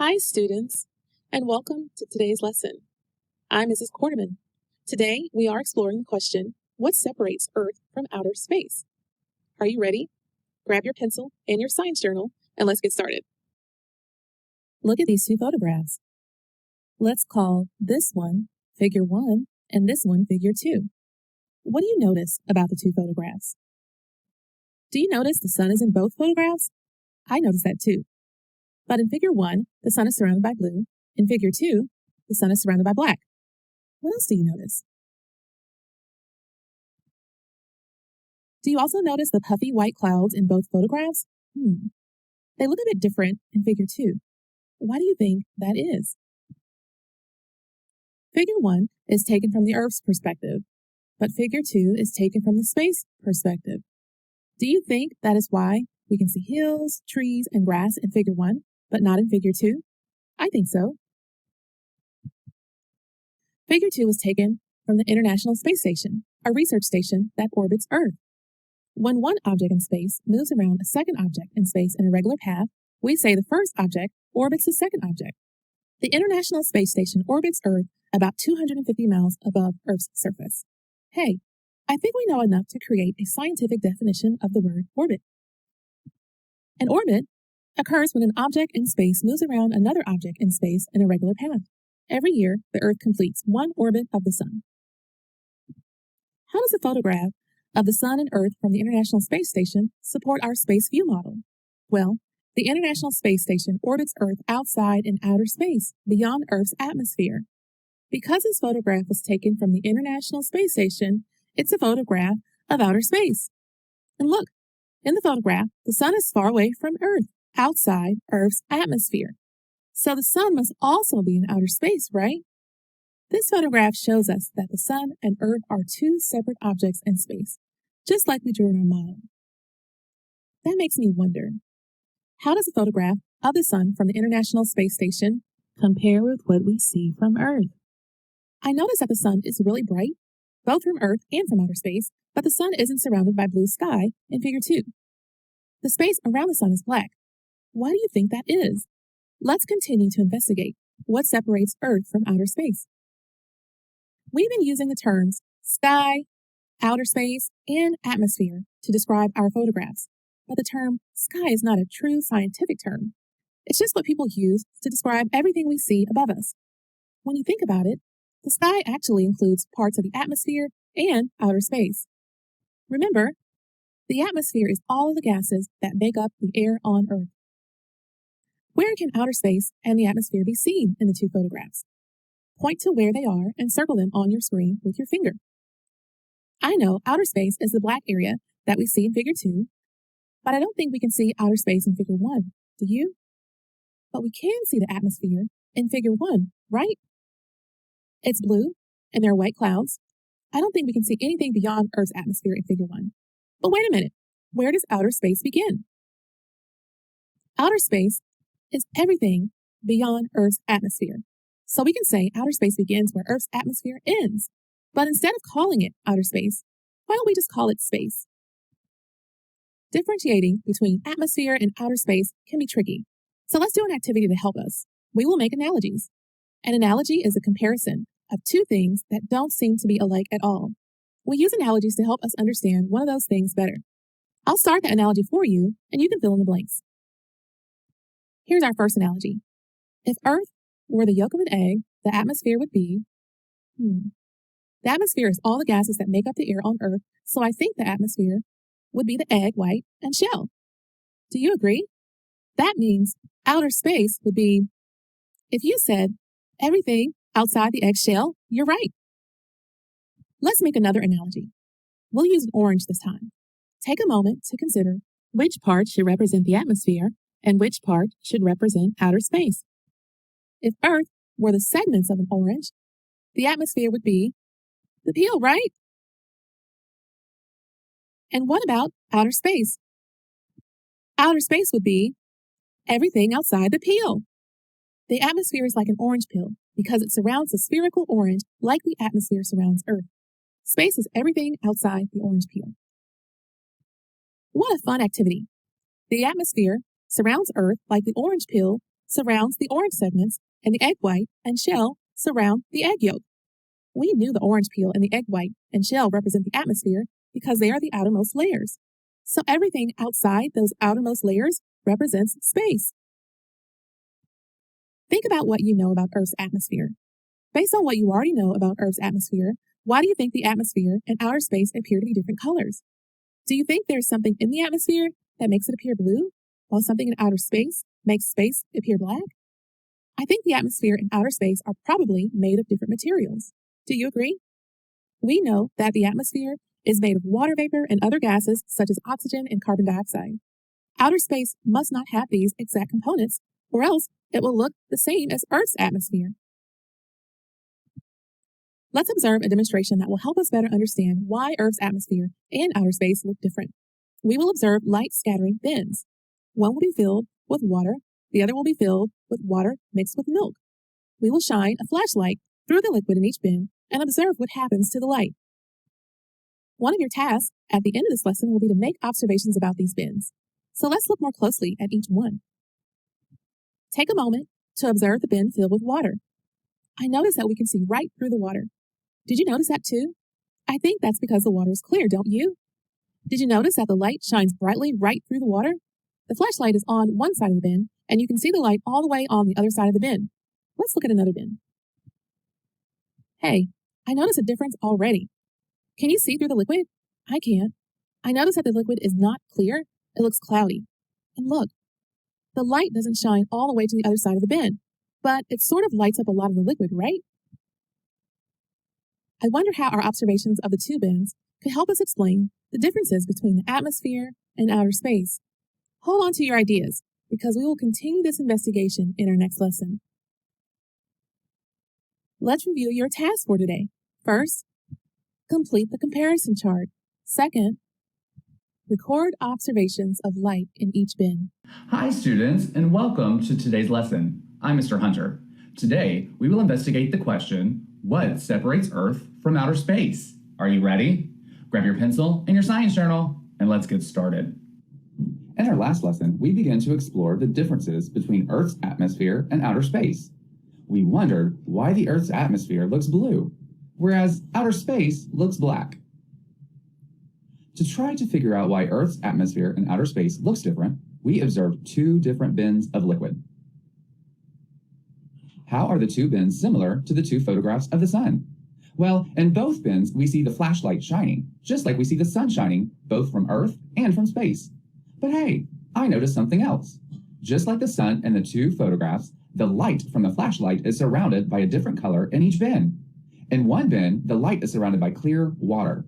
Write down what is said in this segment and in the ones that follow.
Hi, students, and welcome to today's lesson. I'm Mrs. Quarterman. Today, we are exploring the question, what separates Earth from outer space? Are you ready? Grab your pencil and your science journal, and let's get started. Look at these two photographs. Let's call this one Figure 1 and this one Figure 2. What do you notice about the two photographs? Do you notice the sun is in both photographs? I noticed that too. But in Figure 1, the sun is surrounded by blue. In Figure 2, the sun is surrounded by black. What else do you notice? Do you also notice the puffy white clouds in both photographs? They look a bit different in Figure 2. Why do you think that is? Figure 1 is taken from the Earth's perspective, but Figure 2 is taken from the space perspective. Do you think that is why we can see hills, trees, and grass in Figure 1, but not in Figure 2? I think so. Figure 2 was taken from the International Space Station, a research station that orbits Earth. When one object in space moves around a second object in space in a regular path, we say the first object orbits the second object. The International Space Station orbits Earth about 250 miles above Earth's surface. Hey, I think we know enough to create a scientific definition of the word orbit. An orbit occurs when an object in space moves around another object in space in a regular path. Every year, the Earth completes one orbit of the Sun. How does a photograph of the Sun and Earth from the International Space Station support our space view model? Well, the International Space Station orbits Earth outside in outer space, beyond Earth's atmosphere. Because this photograph was taken from the International Space Station, it's a photograph of outer space. And look, in the photograph, the Sun is far away from Earth, outside Earth's atmosphere. So the Sun must also be in outer space, right? This photograph shows us that the Sun and Earth are two separate objects in space, just like we drew in our model. That makes me wonder, how does a photograph of the Sun from the International Space Station compare with what we see from Earth? I notice that the Sun is really bright, both from Earth and from outer space, but the Sun isn't surrounded by blue sky in Figure 2. The space around the Sun is black. Why do you think that is? Let's continue to investigate what separates Earth from outer space. We've been using the terms sky, outer space, and atmosphere to describe our photographs, but the term sky is not a true scientific term. It's just what people use to describe everything we see above us. When you think about it, the sky actually includes parts of the atmosphere and outer space. Remember, the atmosphere is all of the gases that make up the air on Earth. Where can outer space and the atmosphere be seen in the two photographs? Point to where they are and circle them on your screen with your finger. I know outer space is the black area that we see in Figure 2, but I don't think we can see outer space in Figure 1. Do you? But we can see the atmosphere in Figure 1, right? It's blue, and there are white clouds. I don't think we can see anything beyond Earth's atmosphere in Figure 1. But wait a minute, where does outer space begin? Outer space is everything beyond Earth's atmosphere. So we can say outer space begins where Earth's atmosphere ends. But instead of calling it outer space, why don't we just call it space? Differentiating between atmosphere and outer space can be tricky. So let's do an activity to help us. We will make analogies. An analogy is a comparison of two things that don't seem to be alike at all. We use analogies to help us understand one of those things better. I'll start the analogy for you, and you can fill in the blanks. Here's our first analogy. If Earth were the yolk of an egg, the atmosphere would be... The atmosphere is all the gases that make up the air on Earth, so I think the atmosphere would be the egg, white, and shell. Do you agree? That means outer space would be... If you said everything outside the egg shell, you're right. Let's make another analogy. We'll use an orange this time. Take a moment to consider which part should represent the atmosphere and which part should represent outer space. If Earth were the segments of an orange, the atmosphere would be the peel, right? And what about outer space? Outer space would be everything outside the peel. The atmosphere is like an orange peel because it surrounds the spherical orange like the atmosphere surrounds Earth. Space is everything outside the orange peel. What a fun activity. The atmosphere surrounds Earth like the orange peel surrounds the orange segments, and the egg white and shell surround the egg yolk. We knew the orange peel and the egg white and shell represent the atmosphere because they are the outermost layers. So everything outside those outermost layers represents space. Think about what you know about Earth's atmosphere. Based on what you already know about Earth's atmosphere, why do you think the atmosphere and outer space appear to be different colors? Do you think there's something in the atmosphere that makes it appear blue, while something in outer space makes space appear black? I think the atmosphere and outer space are probably made of different materials. Do you agree? We know that the atmosphere is made of water vapor and other gases such as oxygen and carbon dioxide. Outer space must not have these exact components, or else it will look the same as Earth's atmosphere. Let's observe a demonstration that will help us better understand why Earth's atmosphere and outer space look different. We will observe light scattering bins. One will be filled with water, the other will be filled with water mixed with milk. We will shine a flashlight through the liquid in each bin and observe what happens to the light. One of your tasks at the end of this lesson will be to make observations about these bins. So let's look more closely at each one. Take a moment to observe the bin filled with water. I notice that we can see right through the water. Did you notice that too? I think that's because the water is clear, don't you? Did you notice that the light shines brightly right through the water? The flashlight is on one side of the bin, and you can see the light all the way on the other side of the bin. Let's look at another bin. Hey, I notice a difference already. Can you see through the liquid? I can't. I notice that the liquid is not clear. It looks cloudy. And look, the light doesn't shine all the way to the other side of the bin, but it sort of lights up a lot of the liquid, right? I wonder how our observations of the two bins could help us explain the differences between the atmosphere and outer space. Hold on to your ideas, because we will continue this investigation in our next lesson. Let's review your tasks for today. First, complete the comparison chart. Second, record observations of light in each bin. Hi students, and welcome to today's lesson. I'm Mr. Hunter. Today, we will investigate the question, what separates Earth from outer space? Are you ready? Grab your pencil and your science journal, and let's get started. In our last lesson, we began to explore the differences between Earth's atmosphere and outer space. We wondered why the Earth's atmosphere looks blue, whereas outer space looks black. To try to figure out why Earth's atmosphere and outer space looks different, we observed two different bins of liquid. How are the two bins similar to the two photographs of the sun? Well, in both bins, we see the flashlight shining, just like we see the sun shining, both from Earth and from space. But hey, I noticed something else. Just like the sun in the two photographs, the light from the flashlight is surrounded by a different color in each bin. In one bin, the light is surrounded by clear water.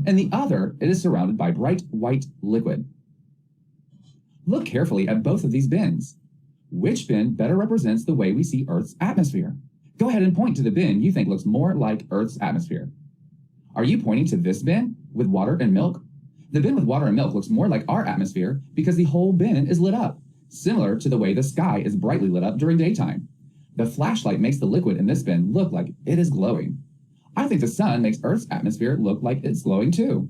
In the other, it is surrounded by bright white liquid. Look carefully at both of these bins. Which bin better represents the way we see Earth's atmosphere? Go ahead and point to the bin you think looks more like Earth's atmosphere. Are you pointing to this bin with water and milk? The bin with water and milk looks more like our atmosphere because the whole bin is lit up, similar to the way the sky is brightly lit up during daytime. The flashlight makes the liquid in this bin look like it is glowing. I think the sun makes Earth's atmosphere look like it's glowing too.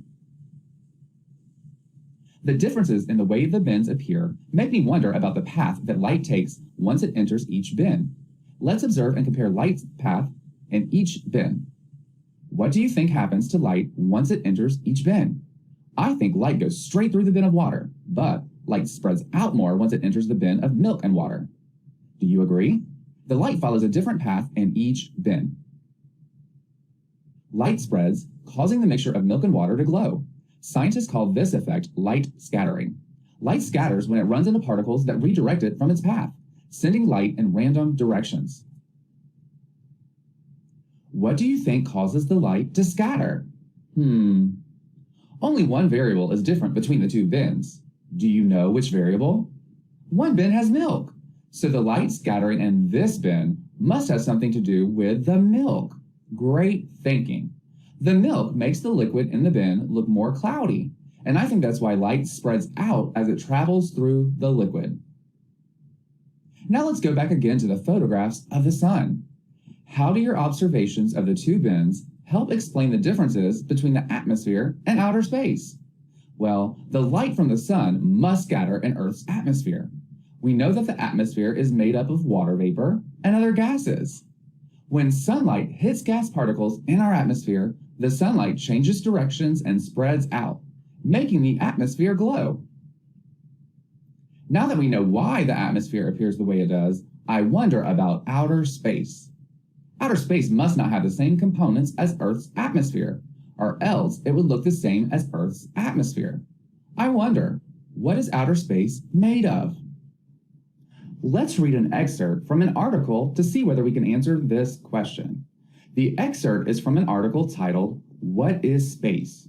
The differences in the way the bins appear make me wonder about the path that light takes once it enters each bin. Let's observe and compare light's path in each bin. What do you think happens to light once it enters each bin? I think light goes straight through the bin of water, but light spreads out more once it enters the bin of milk and water. Do you agree? The light follows a different path in each bin. Light spreads, causing the mixture of milk and water to glow. Scientists call this effect light scattering. Light scatters when it runs into particles that redirect it from its path, sending light in random directions. What do you think causes the light to scatter? Only one variable is different between the two bins. Do you know which variable? One bin has milk, so the light scattering in this bin must have something to do with the milk. Great thinking. The milk makes the liquid in the bin look more cloudy, and I think that's why light spreads out as it travels through the liquid. Now let's go back again to the photographs of the sun. How do your observations of the two bins help explain the differences between the atmosphere and outer space? Well, the light from the sun must scatter in Earth's atmosphere. We know that the atmosphere is made up of water vapor and other gases. When sunlight hits gas particles in our atmosphere, the sunlight changes directions and spreads out, making the atmosphere glow. Now that we know why the atmosphere appears the way it does, I wonder about outer space. Outer space must not have the same components as Earth's atmosphere, or else it would look the same as Earth's atmosphere. I wonder, what is outer space made of? Let's read an excerpt from an article to see whether we can answer this question. The excerpt is from an article titled, "What is Space?"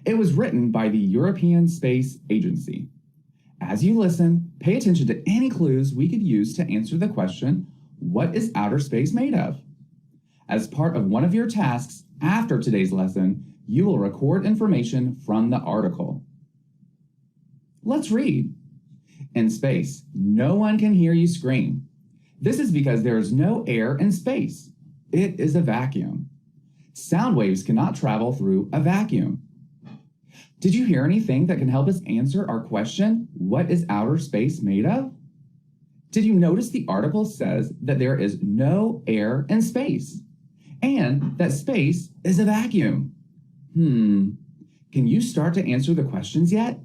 It was written by the European Space Agency. As you listen, pay attention to any clues we could use to answer the question, what is outer space made of? As part of one of your tasks after today's lesson, you will record information from the article. Let's read. In space, no one can hear you scream. This is because there is no air in space. It is a vacuum. Sound waves cannot travel through a vacuum. Did you hear anything that can help us answer our question, what is outer space made of? Did you notice the article says that there is no air in space and that space is a vacuum? Can you start to answer the questions yet?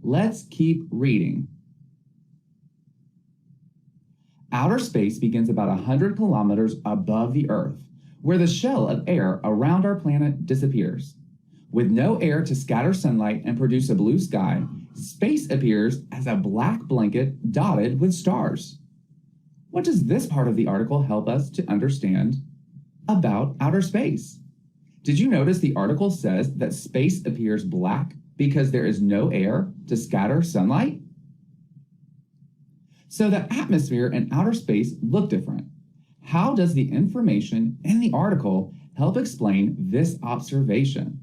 Let's keep reading. Outer space begins about 100 kilometers above the Earth, where the shell of air around our planet disappears. With no air to scatter sunlight and produce a blue sky, space appears as a black blanket dotted with stars. What does this part of the article help us to understand about outer space? Did you notice the article says that space appears black because there is no air to scatter sunlight? So the atmosphere and outer space look different. How does the information in the article help explain this observation?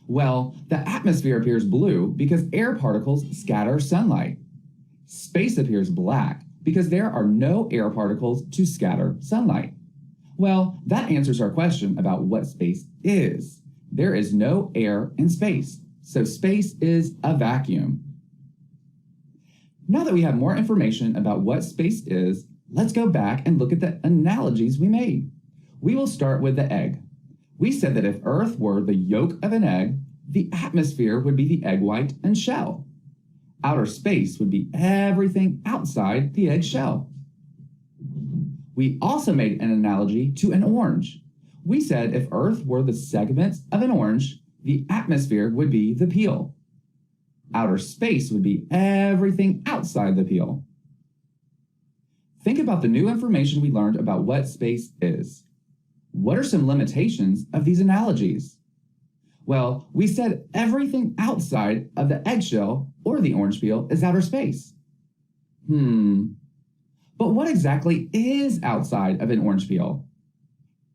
Well, the atmosphere appears blue because air particles scatter sunlight. Space appears black because there are no air particles to scatter sunlight. Well, that answers our question about what space is. There is no air in space, so space is a vacuum. Now that we have more information about what space is, let's go back and look at the analogies we made. We will start with the egg. We said that if Earth were the yolk of an egg, the atmosphere would be the egg white and shell. Outer space would be everything outside the egg shell. We also made an analogy to an orange. We said if Earth were the segments of an orange, the atmosphere would be the peel. Outer space would be everything outside the peel. Think about the new information we learned about what space is. What are some limitations of these analogies? Well, we said everything outside of the eggshell or the orange peel is outer space. But what exactly is outside of an orange peel?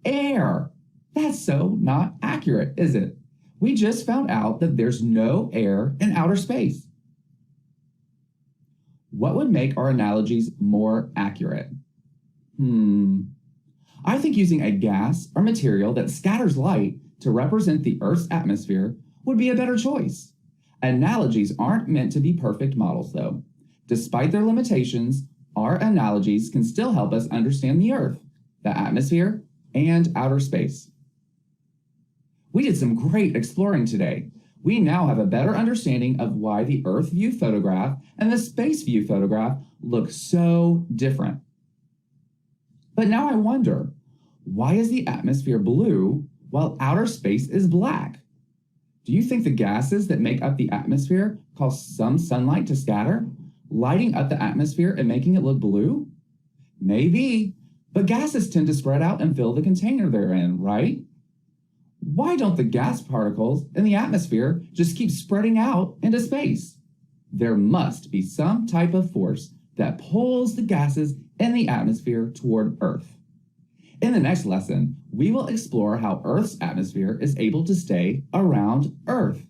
Air. That's so not accurate, is it? We just found out that there's no air in outer space. What would make our analogies more accurate? I think using a gas or material that scatters light to represent the Earth's atmosphere would be a better choice. Analogies aren't meant to be perfect models, though. Despite their limitations, our analogies can still help us understand the Earth, the atmosphere, and outer space. We did some great exploring today. We now have a better understanding of why the Earth view photograph and the space view photograph look so different. But now I wonder, why is the atmosphere blue while outer space is black? Do you think the gases that make up the atmosphere cause some sunlight to scatter, lighting up the atmosphere and making it look blue? Maybe, but gases tend to spread out and fill the container they're in, right? Why don't the gas particles in the atmosphere just keep spreading out into space? There must be some type of force that pulls the gases in the atmosphere toward Earth. In the next lesson, we will explore how Earth's atmosphere is able to stay around Earth.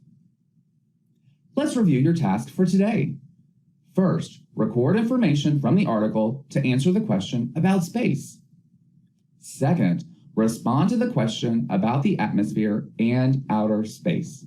Let's review your task for today. First, record information from the article to answer the question about space. Second, respond to the question about the atmosphere and outer space.